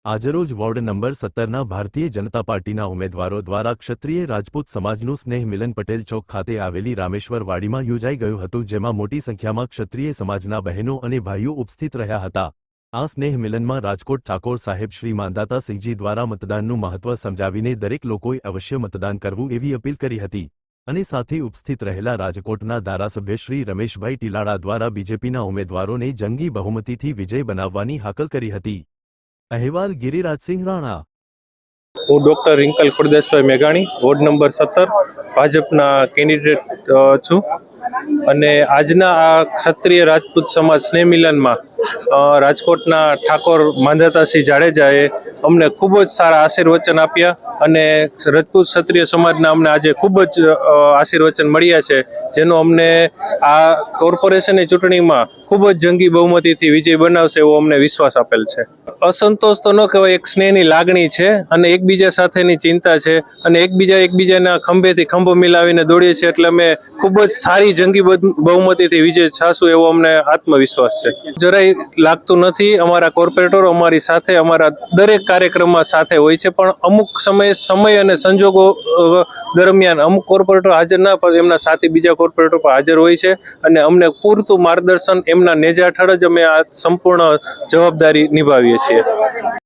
આજરોજ ward number 17ના Bharatiya Janata પાર્ટીના ઉમેદવારો દ્વારા ક્ષત્રિય રાજપૂત સમાજનું સ્નેહ મિલન પટેલ ચોક ખાતે આવેલી રામેશ્વર વાડીમાં યોજાઈ ગયું હતું, જેમાં મોટી સંખ્યામાં ક્ષત્રિય સમાજના બહેનો અને ભાઈઓ ઉપસ્થિત રહ્યા હતા। આ સ્નેહ મિલનમાં રાજકોટ ઠાકોર સાહેબ શ્રી માંદાતા સિંહજી દ્વારા મતદાનનું મહત્વ સમજાવીને દરેક લોકોએ અવશ્ય મતદાન કરવું એવી અપીલ કરી હતી અને સાથે ઉપસ્થિત રહેલા રાજકોટના ધારાસભ્ય શ્રી રમેશભાઈ ટીલાળા દ્વારા બીજેપીના ઉમેદવારોને જંગી બહુમતીથી વિજય બનાવવાની હાકલ કરી હતી। अहवाल गिरिराज सिंह राणा। हूँ डॉक्टर रिंकल खुरदेशभाई मेघाणी वोर्ड नंबर 17 भाजपना केन्डिडेट छूँ अने आजना आ क्षत्रिय राजपूत समाज स्नेह मिलन में राजकोटना ठाकोर मांधातासिंह जाडेजाए अमने खूब ज सारा आशीर्वचन आप्या अने राजपूत क्षत्रिय समाजना अमने आज खूब ज आशीर्वचन मळ्या छे, जेनो अमने आ कोर्पोरेशननी चूंटणीमां खूब ज जंगी बहुमतीथी विजय बनावशे एवो अमने विश्वास आपेल छे। असंतोष तो न कहेवाय, एक स्नेहनी लागणी छे अने एकबीजा साथेनी चिंता छे अने एकबीजाना खंभेथी खंभो मिलावीने दौड़ीए छीए एटले अमे खूब ज सारी जंगी बहुमतीथी विजय छाशुं एवो अमने आत्मविश्वास छे। જરાય લાગતું નથી। અમારા કોર્પોરેટરો અમારી સાથે અમારા દરેક કાર્યક્રમમાં સાથે હોય છે, પણ અમુક સમય અને સંજોગો દરમિયાન અમુક કોર્પોરેટરો હાજર ના પડે, એમના સાથી બીજા કોર્પોરેટરો પણ હાજર હોય છે અને અમને પૂરતું માર્ગદર્શન એમના નેજા હેઠળ જ અમે આ સંપૂર્ણ જવાબદારી નિભાવીએ છીએ।